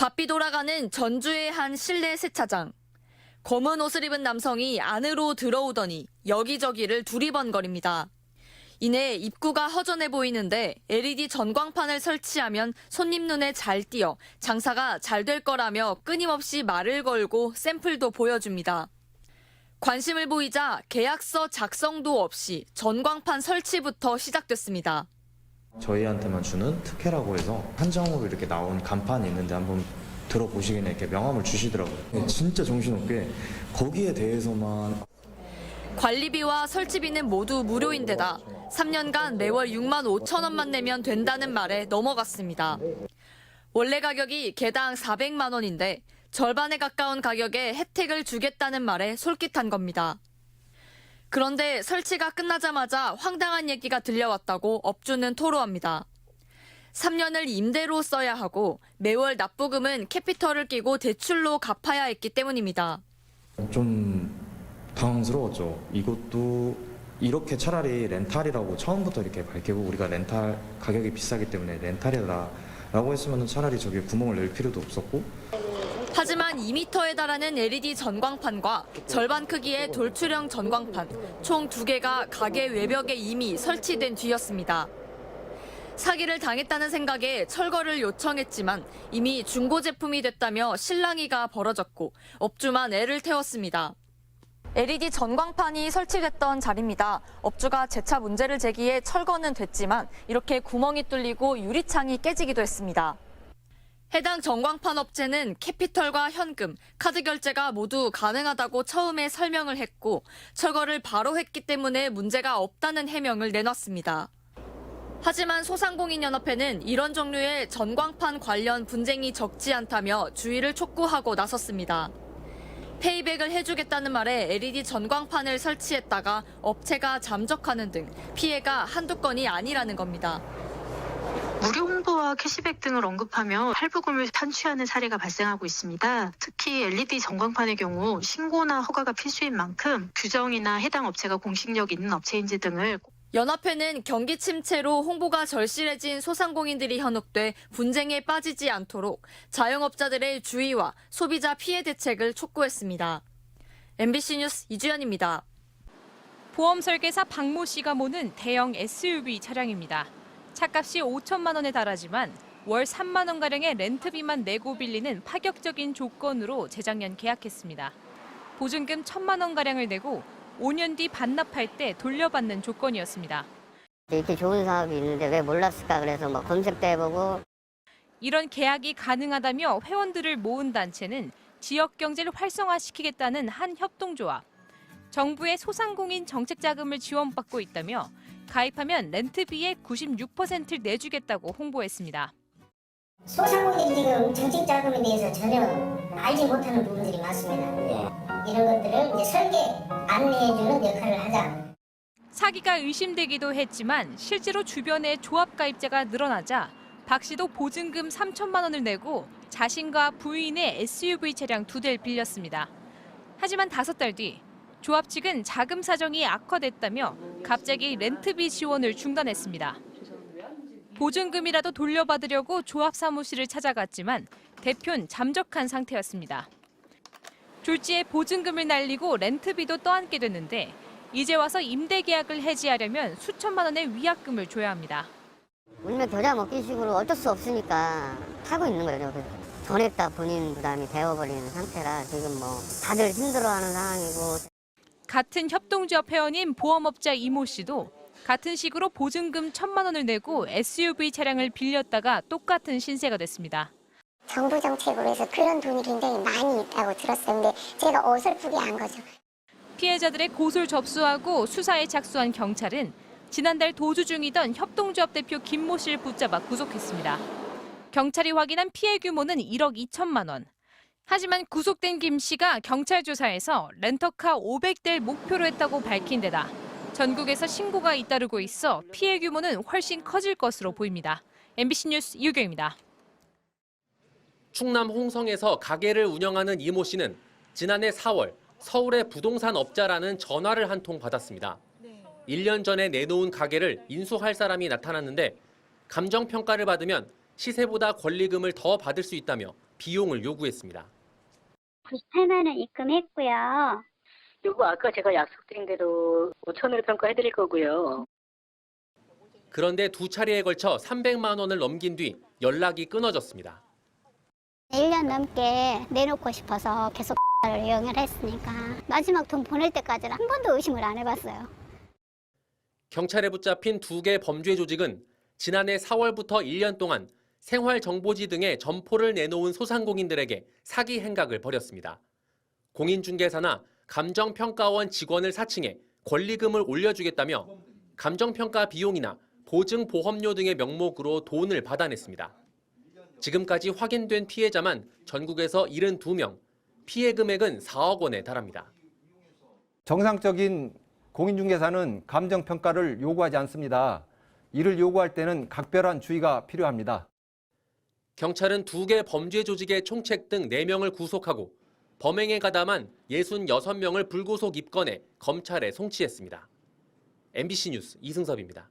바삐 돌아가는 전주의 한 실내 세차장. 검은 옷을 입은 남성이 안으로 들어오더니 여기저기를 두리번거립니다. 이내 입구가 허전해 보이는데 LED 전광판을 설치하면 손님 눈에 잘 띄어 장사가 잘 될 거라며 끊임없이 말을 걸고 샘플도 보여줍니다. 관심을 보이자 계약서 작성도 없이 전광판 설치부터 시작됐습니다. 저희한테만 주는 특혜라고 해서 한정으로 이렇게 나온 간판이 있는데 한번 들어보시기는 이렇게 명함을 주시더라고요. 진짜 정신없게 거기에 대해서만. 관리비와 설치비는 모두 무료인데다 3년간 매월 6만 5천 원만 내면 된다는 말에 넘어갔습니다. 원래 가격이 개당 400만 원인데 절반에 가까운 가격에 혜택을 주겠다는 말에 솔깃한 겁니다. 그런데 설치가 끝나자마자 황당한 얘기가 들려왔다고 업주는 토로합니다. 3년을 임대로 써야 하고 매월 납부금은 캐피털을 끼고 대출로 갚아야 했기 때문입니다. 좀 당황스러웠죠. 이것도 이렇게 차라리 렌탈이라고 처음부터 이렇게 밝히고 우리가 렌탈 가격이 비싸기 때문에 렌탈이다라고 했으면 차라리 저기 구멍을 낼 필요도 없었고. 하지만 2m에 달하는 LED 전광판과 절반 크기의 돌출형 전광판, 총 2개가 가게 외벽에 이미 설치된 뒤였습니다. 사기를 당했다는 생각에 철거를 요청했지만 이미 중고 제품이 됐다며 실랑이가 벌어졌고 업주만 애를 태웠습니다. LED 전광판이 설치됐던 자리입니다. 업주가 재차 문제를 제기해 철거는 됐지만 이렇게 구멍이 뚫리고 유리창이 깨지기도 했습니다. 해당 전광판 업체는 캐피털과 현금, 카드 결제가 모두 가능하다고 처음에 설명을 했고 철거를 바로 했기 때문에 문제가 없다는 해명을 내놨습니다. 하지만 소상공인연합회는 이런 종류의 전광판 관련 분쟁이 적지 않다며 주의를 촉구하고 나섰습니다. 페이백을 해주겠다는 말에 LED 전광판을 설치했다가 업체가 잠적하는 등 피해가 한두 건이 아니라는 겁니다. 무료 홍보와 캐시백 등을 언급하며 할부금을 편취하는 사례가 발생하고 있습니다. 특히 LED 전광판의 경우 신고나 허가가 필수인 만큼 규정이나 해당 업체가 공식력 있는 업체인지 등을. 연합회는 경기 침체로 홍보가 절실해진 소상공인들이 현혹돼 분쟁에 빠지지 않도록 자영업자들의 주의와 소비자 피해 대책을 촉구했습니다. MBC 뉴스 이주연입니다. 보험 설계사 박모 씨가 모는 대형 SUV 차량입니다. 차값이 5천만 원에 달하지만 월 3만 원가량의 렌트비만 내고 빌리는 파격적인 조건으로 재작년 계약했습니다. 보증금 1천만 원가량을 내고 5년 뒤 반납할 때 돌려받는 조건이었습니다. 이렇게 좋은 사업이 있는데 왜 몰랐을까 그래서 검색도 해보고. 이런 계약이 가능하다며 회원들을 모은 단체는 지역 경제를 활성화시키겠다는 한 협동조합. 정부의 소상공인 정책 자금을 지원받고 있다며 가입하면 렌트비의 96%를 내주겠다고 홍보했습니다. 소상공인들이 지금 정책 자금에 대해서 전혀 알지 못하는 부분들이 많습니다. 이런 것들을 이제 설계, 안내해주는 역할을 하자. 사기가 의심되기도 했지만 실제로 주변에 조합 가입자가 늘어나자 박 씨도 보증금 3천만 원을 내고 자신과 부인의 SUV 차량 2대를 빌렸습니다. 하지만 5달 뒤 조합 측은 자금 사정이 악화됐다며 갑자기 렌트비 지원을 중단했습니다. 보증금이라도 돌려받으려고 조합 사무실을 찾아갔지만 대표는 잠적한 상태였습니다. 졸지에 보증금을 날리고 렌트비도 떠안게 됐는데 이제 와서 임대 계약을 해지하려면 수천만 원의 위약금을 줘야 합니다. 우리는 겨자 먹기식으로 어쩔 수 없으니까 하고 있는 거죠. 전액 다 본인 부담이 되어버리는 상태라 지금 다들 힘들어하는 상황이고. 같은 협동조합 회원인 보험업자 이모 씨도 같은 식으로 보증금 1천만 원을 내고 SUV 차량을 빌렸다가 똑같은 신세가 됐습니다. 정부 정책으로 해서 그런 돈이 굉장히 많이 있다고 들었었는데 제가 어설프게 한 거죠. 피해자들의 고소를 접수하고 수사에 착수한 경찰은 지난달 도주 중이던 협동조합 대표 김모 씨를 붙잡아 구속했습니다. 경찰이 확인한 피해 규모는 1억 2천만 원. 하지만 구속된 김 씨가 경찰 조사에서 렌터카 500대를 목표로 했다고 밝힌 데다 전국에서 신고가 잇따르고 있어 피해 규모는 훨씬 커질 것으로 보입니다. MBC 뉴스 유경입니다. 충남 홍성에서 가게를 운영하는 이모 씨는 지난해 4월 서울의 부동산 업자라는 전화를 한 통 받았습니다. 1년 전에 내놓은 가게를 인수할 사람이 나타났는데 감정평가를 받으면 시세보다 권리금을 더 받을 수 있다며 비용을 요구했습니다. 98만 원 입금했고요. 요거 아까 제가 약속드린 대로 5천으로 평가해드릴 거고요. 그런데 두 차례에 걸쳐 300만 원을 넘긴 뒤 연락이 끊어졌습니다. 1년 넘게 내놓고 싶어서 계속 를 이용을 했으니까 마지막 돈 보낼 때까지는 한 번도 의심을 안 해봤어요. 경찰에 붙잡힌 두 개 범죄 조직은 지난해 4월부터 1년 동안 생활정보지 등에 점포를 내놓은 소상공인들에게 사기 행각을 벌였습니다. 공인중개사나 감정평가원 직원을 사칭해 권리금을 올려주겠다며 감정평가 비용이나 보증보험료 등의 명목으로 돈을 받아냈습니다. 지금까지 확인된 피해자만 전국에서 72명, 피해 금액은 4억 원에 달합니다. 정상적인 공인중개사는 감정평가를 요구하지 않습니다. 이를 요구할 때는 각별한 주의가 필요합니다. 경찰은 두 개 범죄 조직의 총책 등 4명을 구속하고 범행에 가담한 66명을 불구속 입건해 검찰에 송치했습니다. MBC 뉴스 이승섭입니다.